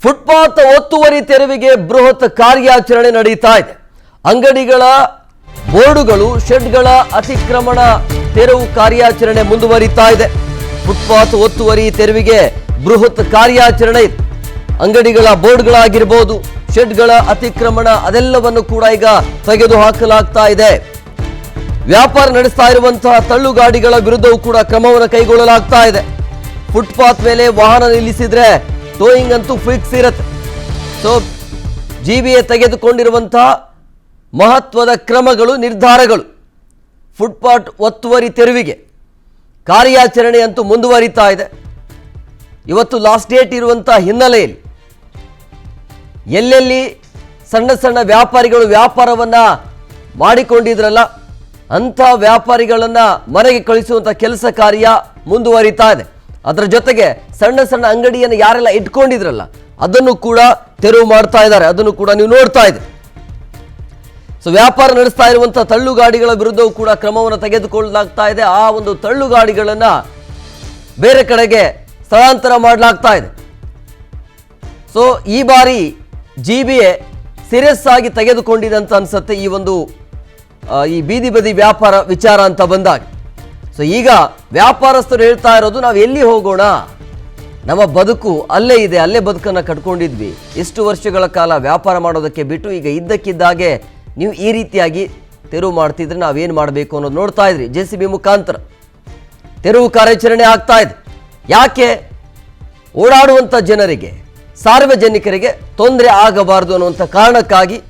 Footpath ಒತ್ತುವರಿ ತೆರವಿಗೆ ಬೃಹತ್ ಕಾರ್ಯಾಚರಣೆ ನಡೆಯುತ್ತಾ ಇದೆ. ಅಂಗಡಿಗಳ ಬೋರ್ಡುಗಳು, ಶೆಡ್ಗಳ ಅತಿಕ್ರಮಣ ತೆರವು ಕಾರ್ಯಾಚರಣೆ ಮುಂದುವರಿತಾ ಇದೆ. ಫುಟ್ಪಾತ್ ಒತ್ತುವರಿ ತೆರವಿಗೆ ಬೃಹತ್ ಕಾರ್ಯಾಚರಣೆ ಇದೆ. ಅಂಗಡಿಗಳ ಬೋರ್ಡ್ಗಳಾಗಿರಬಹುದು, ಶೆಡ್ಗಳ ಅತಿಕ್ರಮಣ ಅದೆಲ್ಲವನ್ನು ಕೂಡ ಈಗ ತೆಗೆದು ಹಾಕಲಾಗ್ತಾ ಇದೆ. ವ್ಯಾಪಾರ ನಡೆಸ್ತಾ ಇರುವಂತಹ ತಳ್ಳುಗಾಡಿಗಳ ವಿರುದ್ಧವೂ ಕೂಡ ಕ್ರಮವನ್ನು ಕೈಗೊಳ್ಳಲಾಗ್ತಾ ಇದೆ. ಫುಟ್ಪಾತ್ ಮೇಲೆ ವಾಹನ ನಿಲ್ಲಿಸಿದ್ರೆ ಟೋಯಿಂಗ್ ಅಂತೂ ಫಿಕ್ಸ್ ಇರುತ್ತೆ. ಸೊ ಜಿಬಿಎ ತೆಗೆದುಕೊಂಡಿರುವಂತಹ ಮಹತ್ವದ ಕ್ರಮಗಳು, ನಿರ್ಧಾರಗಳು, ಫುಟ್ಪಾತ್ ಒತ್ತುವರಿ ತೆರವಿಗೆ ಕಾರ್ಯಾಚರಣೆ ಅಂತೂ ಮುಂದುವರಿತಾ ಇದೆ. ಇವತ್ತು ಲಾಸ್ಟ್ ಡೇಟ್ ಇರುವಂತಹ ಹಿನ್ನೆಲೆಯಲ್ಲಿ ಎಲ್ಲೆಲ್ಲಿ ಸಣ್ಣ ಸಣ್ಣ ವ್ಯಾಪಾರಿಗಳು ವ್ಯಾಪಾರವನ್ನ ಮಾಡಿಕೊಂಡಿದ್ರಲ್ಲ ಅಂಥ ವ್ಯಾಪಾರಿಗಳನ್ನ ಮನೆಗೆ ಕಳಿಸುವಂಥ ಕೆಲಸ ಕಾರ್ಯ ಮುಂದುವರಿತಾ ಇದೆ. ಅದರ ಜೊತೆಗೆ ಸಣ್ಣ ಸಣ್ಣ ಅಂಗಡಿಯನ್ನು ಯಾರೆಲ್ಲ ಇಟ್ಕೊಂಡಿದ್ರಲ್ಲ ಅದನ್ನು ಕೂಡ ತೆರವು ಮಾಡ್ತಾ ಇದ್ದಾರೆ. ಅದನ್ನು ಕೂಡ ನೀವು ನೋಡ್ತಾ ಇದ್ದೀರಿ. ಸೊ ವ್ಯಾಪಾರ ನಡೆಸ್ತಾ ಇರುವಂತಹ ತಳ್ಳುಗಾಡಿಗಳ ವಿರುದ್ಧವೂ ಕೂಡ ಕ್ರಮವನ್ನು ತೆಗೆದುಕೊಳ್ಳಲಾಗ್ತಾ ಇದೆ. ಆ ಒಂದು ತಳ್ಳುಗಾಡಿಗಳನ್ನ ಬೇರೆ ಕಡೆಗೆ ಸ್ಥಳಾಂತರ ಮಾಡಲಾಗ್ತಾ ಇದೆ. ಸೊ ಈ ಬಾರಿ ಜಿಬಿಎ ಸೀರಿಯಸ್ ಆಗಿ ತೆಗೆದುಕೊಂಡಿದೆ ಅಂತ ಅನ್ಸುತ್ತೆ ಈ ಬೀದಿ ಬದಿ ವ್ಯಾಪಾರ ವಿಚಾರ ಅಂತ ಬಂದಾಗ. ಸೊ ಈಗ ವ್ಯಾಪಾರಸ್ಥರು ಹೇಳ್ತಾ ಇರೋದು, ನಾವು ಎಲ್ಲಿ ಹೋಗೋಣ, ನಮ್ಮ ಬದುಕು ಅಲ್ಲೇ ಇದೆ, ಅಲ್ಲೇ ಬದುಕನ್ನು ಕಟ್ಕೊಂಡಿದ್ವಿ, ಎಷ್ಟು ವರ್ಷಗಳ ಕಾಲ ವ್ಯಾಪಾರ ಮಾಡೋದಕ್ಕೆ ಬಿಟ್ಟು ಈಗ ಇದ್ದಕ್ಕಿದ್ದಾಗೆ ನೀವು ಈ ರೀತಿಯಾಗಿ ತೆರವು ಮಾಡ್ತಿದ್ರೆ ನಾವೇನು ಮಾಡಬೇಕು ಅನ್ನೋದು ನೋಡ್ತಾ ಇದ್ರಿ. JCB ಮುಖಾಂತರ ತೆರವು ಕಾರ್ಯಾಚರಣೆ ಆಗ್ತಾ ಇದೆ. ಯಾಕೆ? ಓಡಾಡುವಂಥ ಜನರಿಗೆ, ಸಾರ್ವಜನಿಕರಿಗೆ ತೊಂದರೆ ಆಗಬಾರದು ಅನ್ನುವಂಥ ಕಾರಣಕ್ಕಾಗಿ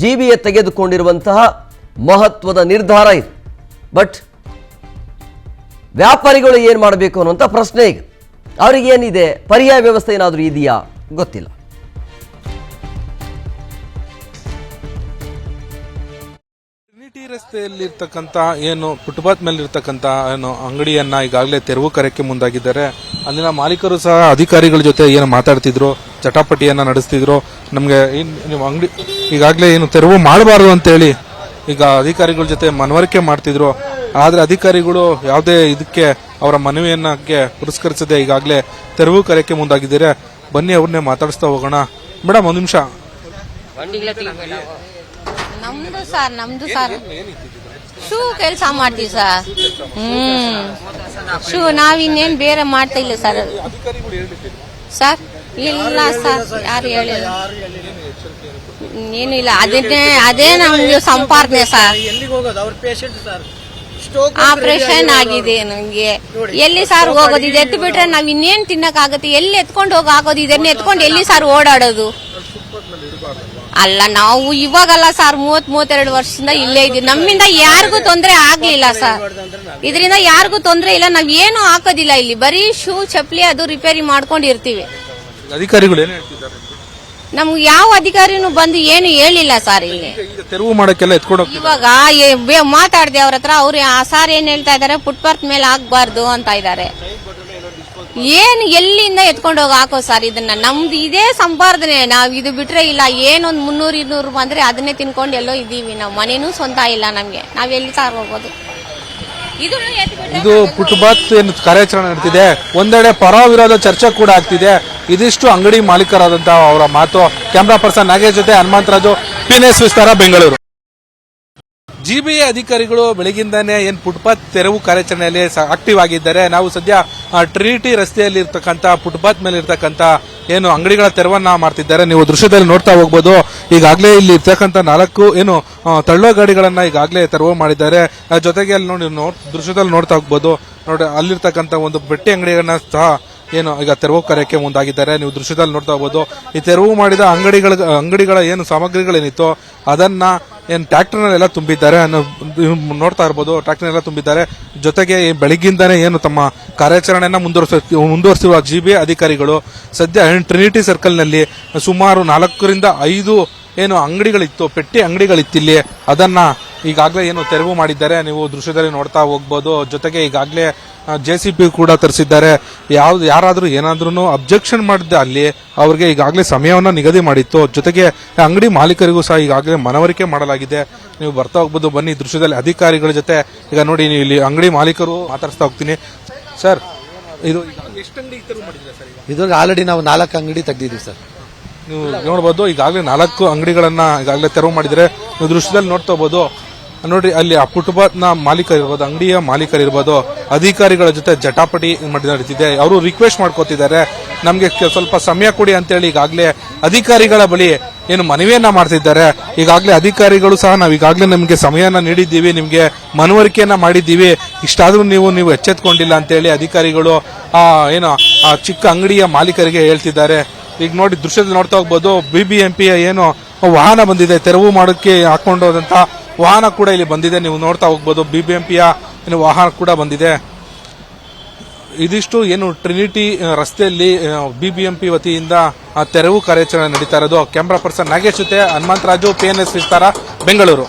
ಜಿಬಿಎ ತೆಗೆದುಕೊಂಡಿರುವಂತಹ ಮಹತ್ವದ ನಿರ್ಧಾರ ಇದೆ. ಬಟ್ ವ್ಯಾಪಾರಿಗಳು ಏನು ಮಾಡಬೇಕು ಅನ್ನುವಂಥ ಪ್ರಶ್ನೆ ಈಗ. ಅವರಿಗೇನಿದೆ, ಪರ್ಯಾಯ ವ್ಯವಸ್ಥೆ ಏನಾದರೂ ಇದೆಯಾ ಗೊತ್ತಿಲ್ಲ. ಟ್ರಿನಿಟಿ ರಸ್ತೆಯಲ್ಲಿರ್ತಕ್ಕಂಥ ಏನು ಫುಟ್ಪಾತ್ ಮೇಲೆ ಇರ್ತಕ್ಕಂಥ ಏನು ಅಂಗಡಿಯನ್ನ ಈಗಾಗಲೇ ತೆರವು ಕಾರ್ಯಕ್ಕೆ ಮುಂದಾಗಿದ್ದಾರೆ. ಅಲ್ಲಿನ ಮಾಲೀಕರು ಸಹ ಅಧಿಕಾರಿಗಳ ಜೊತೆ ಏನು ಮಾತಾಡ್ತಿದ್ರು, ಚಟಾಪಟಿಯನ್ನ ನಡೆಸ್ತಿದ್ರು. ನಮಗೆ ನೀವು ಅಂಗಡಿ ಈಗಾಗಲೇ ಏನು ತೆರವು ಮಾಡಬಾರ್ದು ಅಂತೇಳಿ ಈಗ ಅಧಿಕಾರಿಗಳ ಜೊತೆ ಮನವರಿಕೆ ಮಾಡ್ತಿದ್ರು. ಆದ್ರೆ ಅಧಿಕಾರಿಗಳು ಯಾವುದೇ ಇದಕ್ಕೆ ಅವರ ಮನವಿಯನ್ನಕ್ಕೆ ಪುರಸ್ಕರಿಸದೆ ಈಗಾಗಲೇ ತೆರವು ಕಾರ್ಯಕ್ಕೆ ಮುಂದಾಗಿದ್ದಾರೆ. ಬನ್ನಿ ಅವ್ರನ್ನೇ ಮಾತಾಡಿಸ್ತಾ ಹೋಗೋಣ. ಮೇಡಮ್, ಒಂದು ನಿಮಿಷ. ನಮ್ದು ಸರ್ ಶೂ ಕೆಲಸ ಮಾಡ್ತೀವಿ ಸರ್. ಶೂ ನಾವಿನ್ನೇನು ಬೇರೆ ಮಾಡ್ತಾ ಇಲ್ಲ ಸರ್. ಸರ್ ಇಲ್ಲ ಸರ್, ಯಾರು ಹೇಳಿಲ್ಲ, ಏನಿಲ್ಲ. ಅದೇ ನಮ್ಗೆ ಸಂಪಾದನೆ ಸರ್. ಆಪರೇಷನ್ ಆಗಿದೆ ನನಗೆ. ಎಲ್ಲಿ ಸರ್ ಹೋಗೋದು? ಇದು ಎತ್ತು ಬಿಟ್ರೆ ನಾವ್ ಇನ್ನೇನ್ ತಿನ್ನಕ್ ಆಗತ್ತೆ? ಎಲ್ಲಿ ಎತ್ಕೊಂಡು ಹೋಗಿ ಆಗೋದು? ಇದನ್ನ ಎತ್ಕೊಂಡು ಎಲ್ಲಿ ಸರ್ ಓಡಾಡೋದು? ಅಲ್ಲ, ನಾವು ಇವಾಗಲ್ಲ ಸರ್, 32 ವರ್ಷದಿಂದ ಇಲ್ಲೇ ಇದೀವಿ. ನಮ್ಮಿಂದ ಯಾರಿಗೂ ತೊಂದರೆ ಆಗ್ಲಿಲ್ಲ ಸರ್. ಇದರಿಂದ ಯಾರಿಗೂ ತೊಂದರೆ ಇಲ್ಲ. ನಾವ್ ಏನು ಹಾಕೋದಿಲ್ಲ ಇಲ್ಲಿ, ಬರೀ ಶೂ ಚಪ್ಪಲಿ ಅದು ರಿಪೇರಿ ಮಾಡ್ಕೊಂಡಿರ್ತೀವಿ. ಅಧಿಕಾರಿಗಳು ಏನು ಹೇಳ್ತಿದ್ದಾರೆ? ನಮ್ಗೆ ಯಾವ ಅಧಿಕಾರಿನೂ ಬಂದು ಏನು ಹೇಳಿಲ್ಲ ಸರ್. ಇಲ್ಲಿ ತೆರವು ಮಾಡಕ್ಕೆಲ್ಲ ಎತ್ಕೊಂಡು ಇವಾಗ ಮಾತಾಡ್ದೆ ಅವ್ರ ಹತ್ರ. ಅವ್ರು ಆ ಸಾರ್ ಏನ್ ಹೇಳ್ತಾ ಇದಾರೆ, ಫುಟ್ಪಾತ್ ಮೇಲೆ ಹಾಕ್ಬಾರ್ದು ಅಂತ ಇದಾರೆ. ಏನು ಎಲ್ಲಿಂದ ಎತ್ಕೊಂಡು ಹೋಗಿ ಹಾಕೋ ಸರ್? ಇದನ್ನ ನಮ್ದು ಇದೇ ಸಂಪಾದನೆ. ನಾವ್ ಇದು ಬಿಟ್ರೆ ಇಲ್ಲ. ಏನೊಂದ್ 300-200 ಬಂದ್ರೆ ಅದನ್ನೇ ತಿನ್ಕೊಂಡು ಎಲ್ಲೋ ಇದೀವಿ. ನಾವ್ ಮನೇನೂ ಸ್ವಂತ ಇಲ್ಲ ನಮ್ಗೆ. ನಾವ್ ಎಲ್ಲಿ ಸಾರ್ ಹೋಗೋದು? ಇದು ಫುಟ್ಪಾತ್ ಏನು ಕಾರ್ಯಾಚರಣೆ ನಡೆದಿದೆ. ಒಂದೆಡೆ ಪರ ವಿರೋಧ ಚರ್ಚೆ ಕೂಡ ಆಗ್ತಿದೆ. ಇದಿಷ್ಟು ಅಂಗಡಿ ಮಾಲೀಕರಾದಂತ ಅವರ ಮಾತು. ಕ್ಯಾಮ್ರಾ ಪರ್ಸನ್ ನಾಗೇಶ್ ಜೊತೆ ಹನುಮಂತರಾಜು, PNS ವಿಸ್ತಾರ, ಬೆಂಗಳೂರು. ಜಿಬಿಎ ಅಧಿಕಾರಿಗಳು ಬೆಳಗಿಂದಾನೇ ಏನು ಫುಟ್ಪಾತ್ ತೆರವು ಕಾರ್ಯಾಚರಣೆಯಲ್ಲಿ ಆಕ್ಟಿವ್ ಆಗಿದ್ದಾರೆ. ನಾವು ಸದ್ಯ ಟ್ರಿನಿಟಿ ರಸ್ತೆಯಲ್ಲಿ ಇರ್ತಕ್ಕಂಥ ಫುಟ್ಪಾತ್ ಮೇಲೆ ಇರ್ತಕ್ಕಂಥ ಏನು ಅಂಗಡಿಗಳ ತೆರವನ್ನ ಮಾಡ್ತಿದ್ದಾರೆ. ನೀವು ದೃಶ್ಯದಲ್ಲಿ ನೋಡ್ತಾ ಹೋಗ್ಬೋದು. ಈಗಾಗಲೇ ಇಲ್ಲಿ ಇರ್ತಕ್ಕಂಥ 4 ಏನು ತಳ್ಳೋ ಗಾಡಿಗಳನ್ನ ಈಗಾಗಲೇ ತೆರವು ಮಾಡಿದ್ದಾರೆ. ಜೊತೆಗೆ ಅಲ್ಲಿ ನೋಡಿ ದೃಶ್ಯದಲ್ಲಿ ನೋಡ್ತಾ ಹೋಗ್ಬೋದು. ನೋಡಿ, ಅಲ್ಲಿರ್ತಕ್ಕಂಥ ಒಂದು ಬಟ್ಟೆ ಅಂಗಡಿಗಳನ್ನ ಸಹ ಏನು ಈಗ ತೆರವು ಕಾರ್ಯಕ್ಕೆ ಮುಂದಾಗಿದ್ದಾರೆ. ನೀವು ದೃಶ್ಯದಲ್ಲಿ ನೋಡ್ತಾ ಹೋಗ್ಬೋದು. ಈ ತೆರವು ಮಾಡಿದ ಅಂಗಡಿಗಳ ಏನು ಸಾಮಗ್ರಿಗಳೇನಿತ್ತು ಅದನ್ನ ಏನು ಟ್ರ್ಯಾಕ್ಟರ್ನಲ್ಲೆಲ್ಲ ತುಂಬಿದ್ದಾರೆ. ನೋಡ್ತಾ ಇರ್ಬೋದು, ಟ್ರ್ಯಾಕ್ಟರ್ನೆಲ್ಲ ತುಂಬಿದ್ದಾರೆ. ಜೊತೆಗೆ ಬೆಳಗ್ಗಿಂದಾನೇ ಏನು ತಮ್ಮ ಕಾರ್ಯಾಚರಣೆಯನ್ನ ಮುಂದುವರಿಸಿರುವ ಜಿಬಿಎ ಅಧಿಕಾರಿಗಳು ಸದ್ಯ ಟ್ರಿನಿಟಿ ಸರ್ಕಲ್ನಲ್ಲಿ ಸುಮಾರು 4-5 ಏನು ಅಂಗಡಿಗಳಿತ್ತು, ಪೆಟ್ಟಿ ಅಂಗಡಿಗಳಿತ್ತು ಇಲ್ಲಿ, ಅದನ್ನ ಈಗಾಗಲೇ ಏನು ತೆರವು ಮಾಡಿದ್ದಾರೆ. ನೀವು ದೃಶ್ಯದಲ್ಲಿ ನೋಡ್ತಾ ಹೋಗ್ಬೋದು. ಜೊತೆಗೆ ಈಗಾಗಲೇ JCB ಕೂಡ ತರಿಸಿದ್ದಾರೆ. ಯಾರಾದ್ರೂ ಏನಾದ್ರೂ ಅಬ್ಜೆಕ್ಷನ್ ಮಾಡಿದ್ದೆ ಅಲ್ಲಿ ಅವ್ರಿಗೆ ಈಗಾಗಲೇ ಸಮಯವನ್ನ ನಿಗದಿ ಮಾಡಿತ್ತು. ಜೊತೆಗೆ ಅಂಗಡಿ ಮಾಲೀಕರಿಗೂ ಸಹ ಈಗಾಗಲೇ ಮನವರಿಕೆ ಮಾಡಲಾಗಿದೆ. ನೀವು ಬರ್ತಾ ಹೋಗ್ಬೋದು. ಬನ್ನಿ ದೃಶ್ಯದಲ್ಲಿ ಅಧಿಕಾರಿಗಳ ಜೊತೆ ಈಗ ನೋಡಿ, ನೀವು ಇಲ್ಲಿ ಅಂಗಡಿ ಮಾಲೀಕರು ಮಾತಾಡ್ತಾ ಹೋಗ್ತೀನಿ. ಸರ್, ಇದು ಎಷ್ಟು ಅಂಗಡಿ ತೆರವು ಮಾಡಿದ್ರೆ ಸರ್? ಇದ್ರಾಗ ಆಲ್ರೆಡಿ ನಾವು 4 ಅಂಗಡಿ ತೆಗ್ದಿದ್ದೀವಿ ಸರ್. ನೀವು ನೋಡ್ಬೋದು ಈಗಾಗಲೇ 4 ಅಂಗಡಿಗಳನ್ನ ಈಗಾಗಲೇ ತೆರವು ಮಾಡಿದರೆ ನೀವು ದೃಶ್ಯದಲ್ಲಿ ನೋಡ್ತಾ ಹೋಗ್ಬೋದು. ನೋಡ್ರಿ ಅಲ್ಲಿ ಆ ಕುಟುಂಬದ ಮಾಲೀಕರಿರ್ಬೋದು, ಅಂಗಡಿಯ ಮಾಲೀಕರಿರ್ಬೋದು, ಅಧಿಕಾರಿಗಳ ಜೊತೆ ಜಟಾಪಟಿ ನಡೀತಿದೆ. ಅವರು ರಿಕ್ವೆಸ್ಟ್ ಮಾಡ್ಕೋತಿದ್ದಾರೆ, ನಮ್ಗೆ ಸ್ವಲ್ಪ ಸಮಯ ಕೊಡಿ ಅಂತೇಳಿ ಈಗಾಗಲೇ ಅಧಿಕಾರಿಗಳ ಬಳಿ ಏನು ಮನವಿಯನ್ನ ಮಾಡ್ತಿದ್ದಾರೆ. ಈಗಾಗಲೇ ಅಧಿಕಾರಿಗಳು ಸಹ ನಾವು ಈಗಾಗಲೇ ನಿಮ್ಗೆ ಸಮಯನ ನೀಡಿದ್ದೀವಿ, ನಿಮ್ಗೆ ಮನವರಿಕೆಯನ್ನ ಮಾಡಿದ್ದೀವಿ, ಇಷ್ಟಾದ್ರೂ ನೀವು ಎಚ್ಚೆತ್ಕೊಂಡಿಲ್ಲ ಅಂತೇಳಿ ಅಧಿಕಾರಿಗಳು ಏನು ಆ ಚಿಕ್ಕ ಅಂಗಡಿಯ ಮಾಲೀಕರಿಗೆ ಹೇಳ್ತಿದ್ದಾರೆ. ಈಗ ನೋಡಿ ದೃಶ್ಯದಲ್ಲಿ ನೋಡ್ತಾ ಹೋಗ್ಬೋದು, BBMP ಏನು ವಾಹನ ಬಂದಿದೆ, ತೆರವು ಮಾಡೋಕ್ಕೆ ಹಾಕೊಂಡು ಹೋದಂತ ವಾಹನ ಕೂಡ ಇಲ್ಲಿ ಬಂದಿದೆ. ನೀವು ನೋಡ್ತಾ ಹೋಗ್ಬೋದು, BBMPಯ ಏನು ವಾಹನ ಕೂಡ ಬಂದಿದೆ. ಇದಿಷ್ಟು ಏನು ಟ್ರಿನಿಟಿ ರಸ್ತೆಯಲ್ಲಿ BBMP ವತಿಯಿಂದ ತೆರವು ಕಾರ್ಯಾಚರಣೆ ನಡೀತಾ ಇರೋದು. ಕ್ಯಾಮ್ರಾ ಪರ್ಸನ್ ನಾಗೇಶ್ ಜೊತೆ ಹನುಮಂತರಾಜು, PNS ವಿಸ್ತಾರ, ಬೆಂಗಳೂರು.